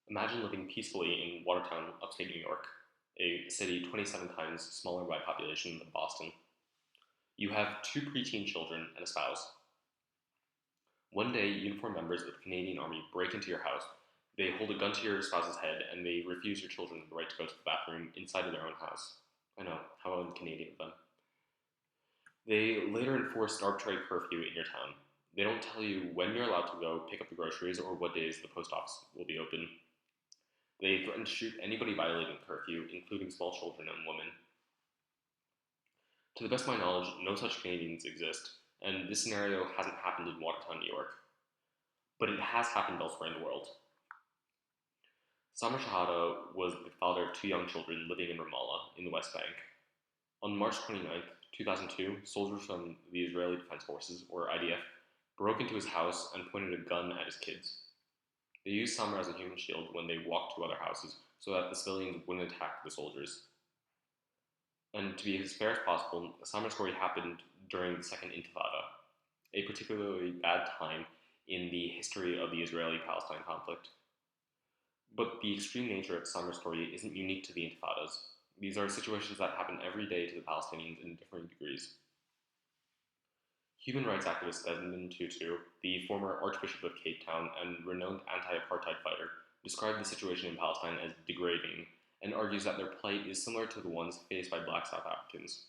Imagine living peacefully in Watertown, upstate New York, a city 27 times smaller by population than Boston. You have two preteen children and a spouse. One day, uniformed members of the Canadian Army break into your house. They hold a gun to your spouse's head and they refuse your children the right to go to the bathroom inside of their own house. I know, how un-Canadian of them. They later enforce an arbitrary curfew in your town. They don't tell you when you're allowed to go pick up the groceries or what days the post office will be open. They threaten to shoot anybody violating the curfew, including small children and women. To the best of my knowledge, no such Canadians exist, and this scenario hasn't happened in Watertown, New York. But it has happened elsewhere in the world. Samar Shahada was the father of two young children living in Ramallah, in the West Bank. On March 29, 2002, soldiers from the Israeli Defense Forces, or IDF, broke into his house and pointed a gun at his kids. They used Samar as a human shield when they walked to other houses so that the civilians wouldn't attack the soldiers. And to be as fair as possible, Samar's story happened during the Second Intifada, a particularly bad time in the history of the Israeli-Palestine conflict. But the extreme nature of Samar's story isn't unique to the Intifadas. These are situations that happen every day to the Palestinians in differing degrees. Human rights activist Desmond Tutu, the former Archbishop of Cape Town and renowned anti-apartheid fighter, described the situation in Palestine as degrading and argues that their plight is similar to the ones faced by black South Africans.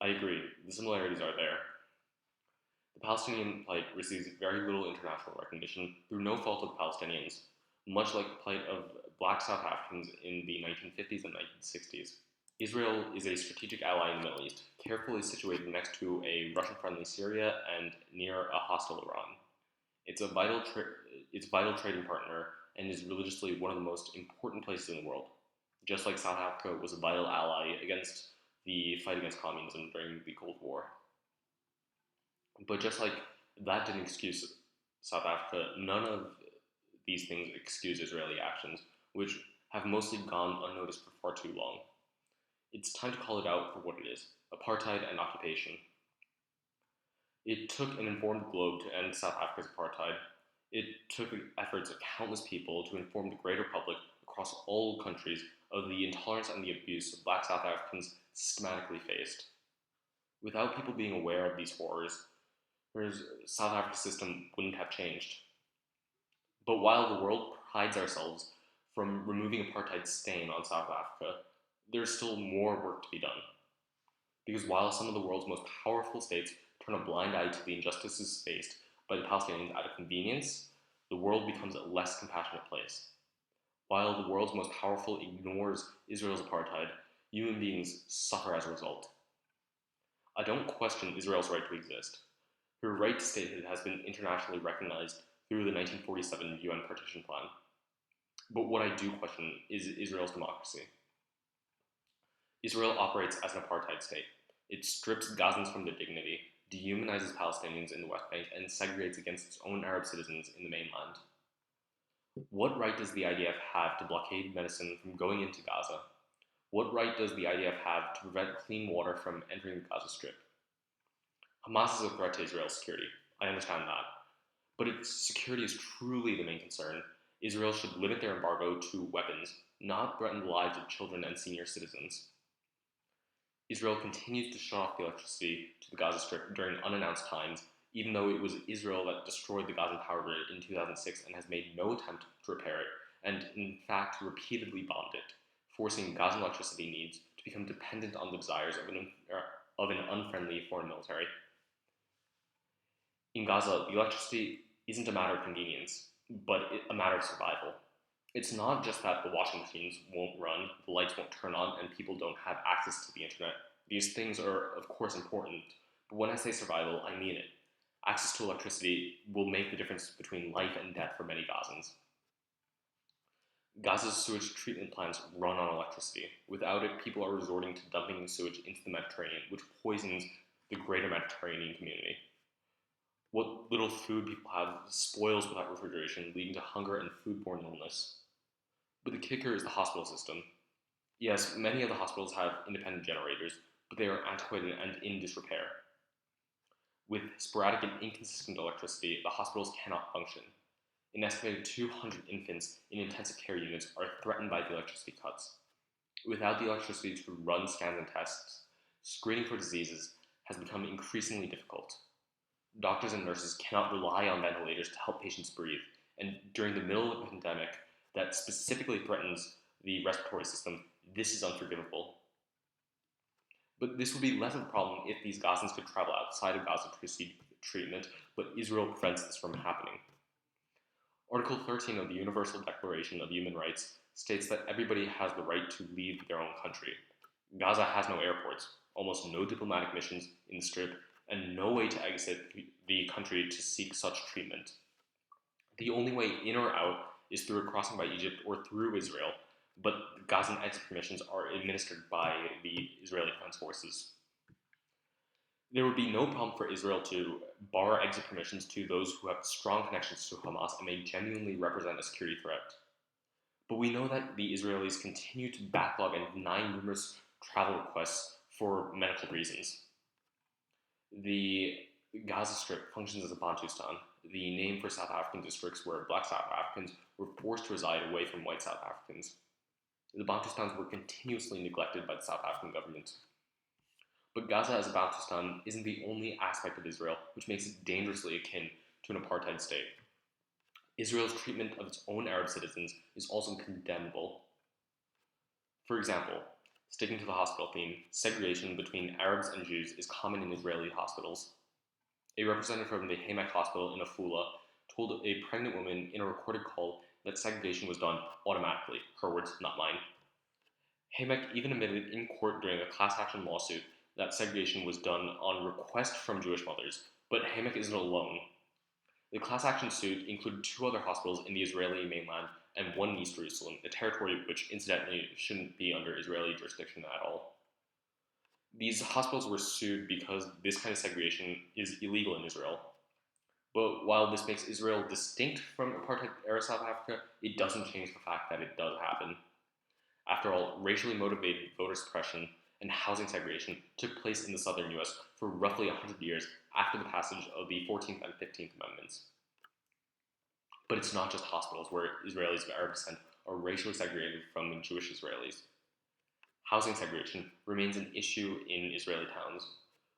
I agree, the similarities are there. The Palestinian plight receives very little international recognition through no fault of the Palestinians, much like the plight of black South Africans in the 1950s and 1960s. Israel is a strategic ally in the Middle East, carefully situated next to a Russian-friendly Syria and near a hostile Iran. It's a vital trading partner and is religiously one of the most important places in the world, just like South Africa was a vital ally against the fight against communism during the Cold War. But just like that didn't excuse South Africa, none of these things excuse Israeli actions, which have mostly gone unnoticed for far too long. It's time to call it out for what it is: apartheid and occupation. It took an informed globe to end South Africa's apartheid. It took the efforts of countless people to inform the greater public across all countries of the intolerance and the abuse black South Africans systematically faced. Without people being aware of these horrors, South Africa's system wouldn't have changed. But while the world prides ourselves from removing apartheid's stain on South Africa, there's still more work to be done. Because while some of the world's most powerful states turn a blind eye to the injustices faced by the Palestinians out of convenience, the world becomes a less compassionate place. While the world's most powerful ignores Israel's apartheid, human beings suffer as a result. I don't question Israel's right to exist. Her right to statehood has been internationally recognized through the 1947 UN Partition Plan. But what I do question is Israel's democracy. Israel operates as an apartheid state. It strips Gazans from their dignity, dehumanizes Palestinians in the West Bank, and segregates against its own Arab citizens in the mainland. What right does the IDF have to blockade medicine from going into Gaza? What right does the IDF have to prevent clean water from entering the Gaza Strip? Hamas is a threat to Israel's security. I understand that. But if security is truly the main concern, Israel should limit their embargo to weapons, not threaten the lives of children and senior citizens. Israel continues to shut off the electricity to the Gaza Strip during unannounced times, even though it was Israel that destroyed the Gazan power grid in 2006 and has made no attempt to repair it, and in fact repeatedly bombed it, forcing Gazan electricity needs to become dependent on the desires of an unfriendly foreign military. In Gaza, the electricity isn't a matter of convenience, but a matter of survival. It's not just that the washing machines won't run, the lights won't turn on, and people don't have access to the internet. These things are, of course, important, but when I say survival, I mean it. Access to electricity will make the difference between life and death for many Gazans. Gaza's sewage treatment plants run on electricity. Without it, people are resorting to dumping the sewage into the Mediterranean, which poisons the greater Mediterranean community. What little food people have spoils without refrigeration, leading to hunger and foodborne illness. But the kicker is the hospital system. Yes, many of the hospitals have independent generators, but they are antiquated and in disrepair. With sporadic and inconsistent electricity, the hospitals cannot function. An estimated 200 infants in intensive care units are threatened by the electricity cuts. Without the electricity to run scans and tests, screening for diseases has become increasingly difficult. Doctors and nurses cannot rely on ventilators to help patients breathe, and during the middle of a pandemic that specifically threatens the respiratory system, this is unforgivable. But this would be less of a problem if these Gazans could travel outside of Gaza to receive treatment, but Israel prevents this from happening. Article 13 of the Universal Declaration of Human Rights states that everybody has the right to leave their own country. Gaza has no airports, almost no diplomatic missions in the Strip, and no way to exit the country to seek such treatment. The only way in or out is through a crossing by Egypt or through Israel, but Gazan exit permissions are administered by the Israeli Defense Forces. There would be no problem for Israel to bar exit permissions to those who have strong connections to Hamas and may genuinely represent a security threat. But we know that the Israelis continue to backlog and deny numerous travel requests for medical reasons. The Gaza Strip functions as a Bantustan, the name for South African districts where black South Africans were forced to reside away from white South Africans. The Bantustans were continuously neglected by the South African government. But Gaza as a Bantustan isn't the only aspect of Israel which makes it dangerously akin to an apartheid state. Israel's treatment of its own Arab citizens is also condemnable. For example, sticking to the hospital theme, segregation between Arabs and Jews is common in Israeli hospitals. A representative from the Haymek Hospital in Afula told a pregnant woman in a recorded call that segregation was done automatically, her words, not mine. Haymek even admitted in court during a class action lawsuit that segregation was done on request from Jewish mothers, but Haymek isn't alone. The class action suit included 2 other hospitals in the Israeli mainland and 1 in East Jerusalem, a territory which incidentally shouldn't be under Israeli jurisdiction at all. These hospitals were sued because this kind of segregation is illegal in Israel. But while this makes Israel distinct from apartheid-era South Africa, it doesn't change the fact that it does happen. After all, racially motivated voter suppression and housing segregation took place in the southern US for roughly 100 years after the passage of the 14th and 15th Amendments. But it's not just hospitals where Israelis of Arab descent are racially segregated from Jewish Israelis. Housing segregation remains an issue in Israeli towns.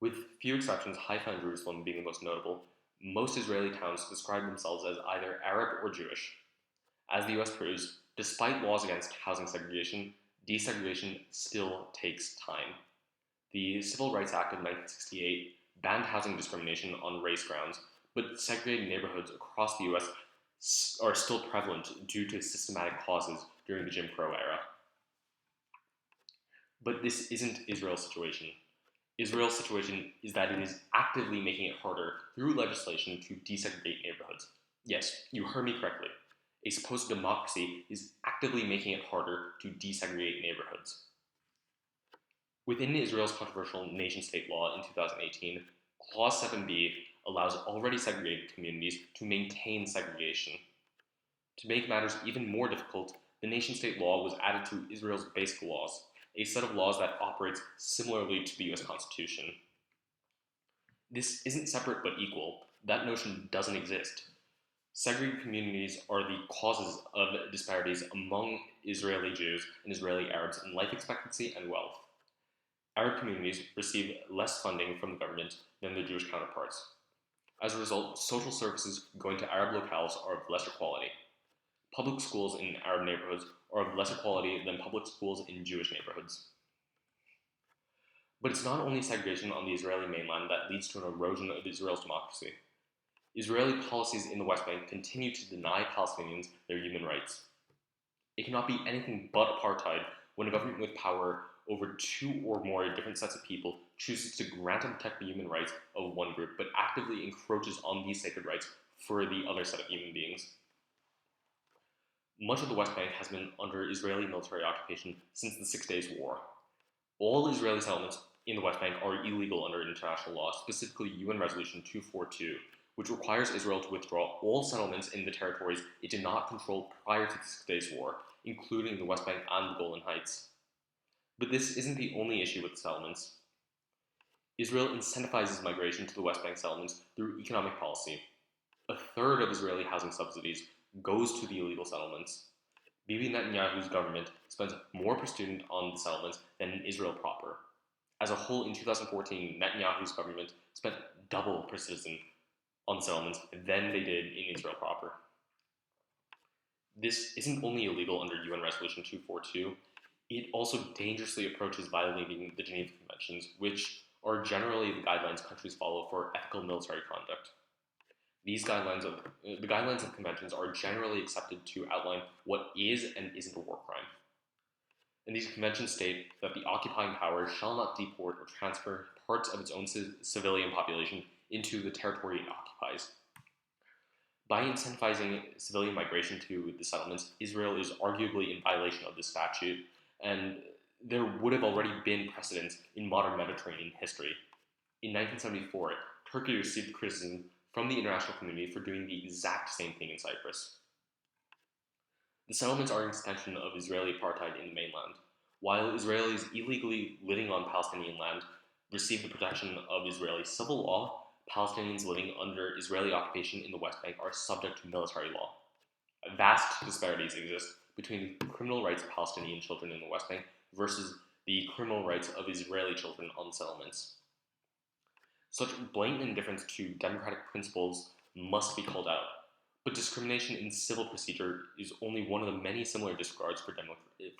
With few exceptions, Haifa and Jerusalem being the most notable, most Israeli towns describe themselves as either Arab or Jewish. As the US proves, despite laws against housing segregation, desegregation still takes time. The Civil Rights Act of 1968 banned housing discrimination on race grounds, but segregated neighborhoods across the US are still prevalent due to systematic causes during the Jim Crow era. But this isn't Israel's situation. Israel's situation is that it is actively making it harder through legislation to desegregate neighborhoods. Yes, you heard me correctly. A supposed democracy is actively making it harder to desegregate neighborhoods. Within Israel's controversial nation-state law in 2018, Clause 7b allows already segregated communities to maintain segregation. To make matters even more difficult, the nation-state law was added to Israel's basic laws, a set of laws that operates similarly to the US Constitution. This isn't separate but equal. That notion doesn't exist. Segregated communities are the causes of disparities among Israeli Jews and Israeli Arabs in life expectancy and wealth. Arab communities receive less funding from the government than their Jewish counterparts. As a result, social services going to Arab locales are of lesser quality. Public schools in Arab neighborhoods are of lesser quality than public schools in Jewish neighborhoods. But it's not only segregation on the Israeli mainland that leads to an erosion of Israel's democracy. Israeli policies in the West Bank continue to deny Palestinians their human rights. It cannot be anything but apartheid when a government with power over 2 or more different sets of people chooses to grant and protect the human rights of one group, but actively encroaches on these sacred rights for the other set of human beings. Much of the West Bank has been under Israeli military occupation since the 6 Days War. All Israeli settlements in the West Bank are illegal under international law, specifically UN Resolution 242, which requires Israel to withdraw all settlements in the territories it did not control prior to the 6 Days War, including the West Bank and the Golan Heights. But this isn't the only issue with the settlements. Israel incentivizes migration to the West Bank settlements through economic policy. A third of Israeli housing subsidies goes to the illegal settlements. Bibi Netanyahu's government spends more per student on the settlements than Israel proper. As a whole, in 2014, Netanyahu's government spent double per citizen on the settlements than they did in Israel proper. This isn't only illegal under UN Resolution 242, it also dangerously approaches violating the Geneva Conventions, which are generally the guidelines countries follow for ethical military conduct. The guidelines of conventions are generally accepted to outline what is and isn't a war crime. And these conventions state that the occupying power shall not deport or transfer parts of its own civilian population into the territory it occupies. By incentivizing civilian migration to the settlements, Israel is arguably in violation of this statute, and there would have already been precedents in modern Mediterranean history. In 1974, Turkey received criticism from the international community for doing the exact same thing in Cyprus. The settlements are an extension of Israeli apartheid in the mainland. While Israelis illegally living on Palestinian land receive the protection of Israeli civil law, Palestinians living under Israeli occupation in the West Bank are subject to military law. Vast disparities exist between the criminal rights of Palestinian children in the West Bank versus the criminal rights of Israeli children on the settlements. Such blatant indifference to democratic principles must be called out, but discrimination in civil procedure is only one of the many similar disregards for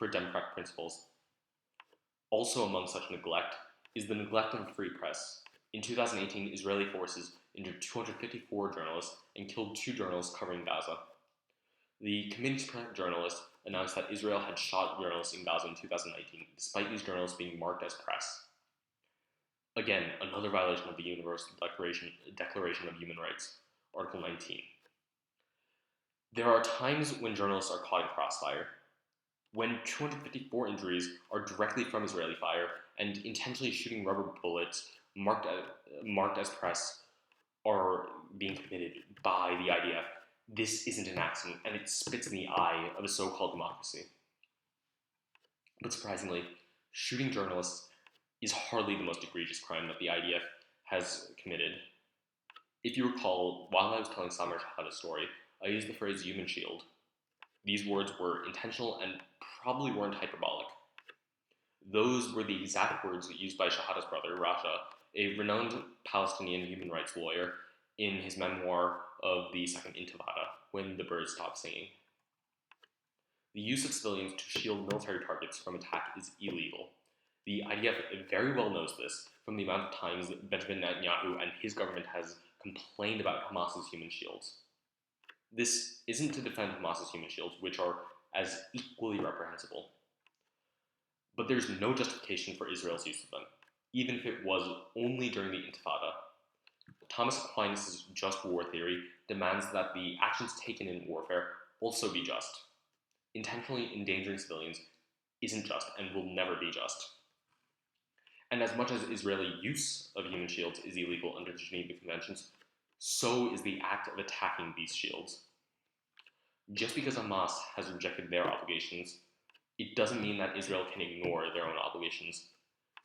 democratic principles. Also among such neglect is the neglect of a free press. In 2018, Israeli forces injured 254 journalists and killed 2 journalists covering Gaza. The Committee to Protect Journalists announced that Israel had shot journalists in Gaza in 2019, despite these journalists being marked as press. Again, another violation of the Universal Declaration of Human Rights, Article 19. There are times when journalists are caught in crossfire. When 254 injuries are directly from Israeli fire and intentionally shooting rubber bullets marked as press are being committed by the IDF, this isn't an accident, and it spits in the eye of a so-called democracy. But surprisingly, shooting journalists is hardly the most egregious crime that the IDF has committed. If you recall, while I was telling Samer Shahada's story, I used the phrase human shield. These words were intentional and probably weren't hyperbolic. Those were the exact words used by Shahada's brother, Raja, a renowned Palestinian human rights lawyer, in his memoir of the Second Intifada, When the Birds Stopped Singing. The use of civilians to shield military targets from attack is illegal. The IDF very well knows this from the amount of times that Benjamin Netanyahu and his government has complained about Hamas's human shields. This isn't to defend Hamas's human shields, which are as equally reprehensible. But there's no justification for Israel's use of them, even if it was only during the Intifada. Thomas Aquinas' just war theory demands that the actions taken in warfare also be just. Intentionally endangering civilians isn't just and will never be just. And as much as Israeli use of human shields is illegal under the Geneva Conventions, so is the act of attacking these shields. Just because Hamas has rejected their obligations, it doesn't mean that Israel can ignore their own obligations.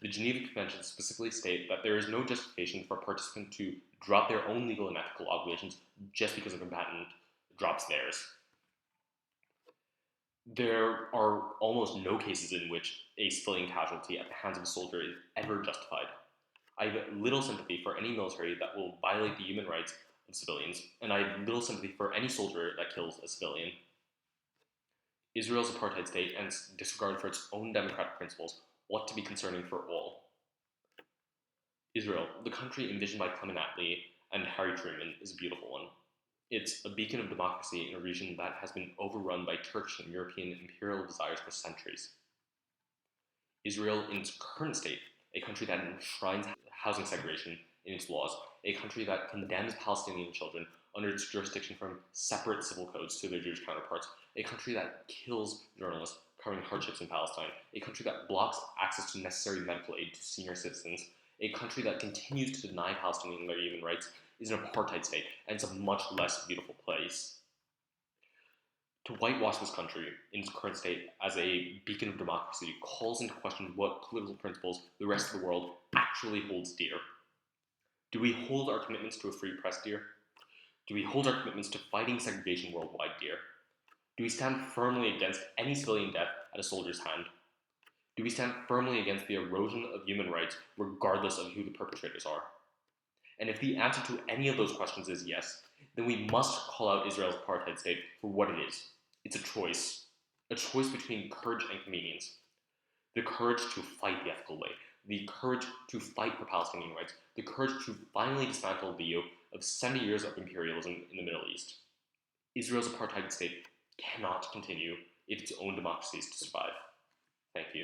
The Geneva Conventions specifically state that there is no justification for a participant to drop their own legal and ethical obligations just because a combatant drops theirs. There are almost no cases in which a civilian casualty at the hands of a soldier is ever justified. I have little sympathy for any military that will violate the human rights of civilians, and I have little sympathy for any soldier that kills a civilian. Israel's apartheid state and its disregard for its own democratic principles ought to be concerning for all. Israel, the country envisioned by Clement Attlee and Harry Truman, is a beautiful one. It's a beacon of democracy in a region that has been overrun by Turkish and European imperial desires for centuries. Israel, in its current state, a country that enshrines housing segregation in its laws, a country that condemns Palestinian children under its jurisdiction from separate civil codes to their Jewish counterparts, a country that kills journalists covering hardships in Palestine, a country that blocks access to necessary medical aid to senior citizens, a country that continues to deny Palestinians their human rights, is an apartheid state, and it's a much less beautiful place. To whitewash this country in its current state as a beacon of democracy calls into question what political principles the rest of the world actually holds dear. Do we hold our commitments to a free press dear? Do we hold our commitments to fighting segregation worldwide dear? Do we stand firmly against any civilian death at a soldier's hand? Do we stand firmly against the erosion of human rights regardless of who the perpetrators are? And if the answer to any of those questions is yes, then we must call out Israel's apartheid state for what it is. It's a choice between courage and convenience. The courage to fight the ethical way, the courage to fight for Palestinian rights, the courage to finally dismantle the yoke of 70 years of imperialism in the Middle East. Israel's apartheid state cannot continue if its own democracy is to survive. Thank you.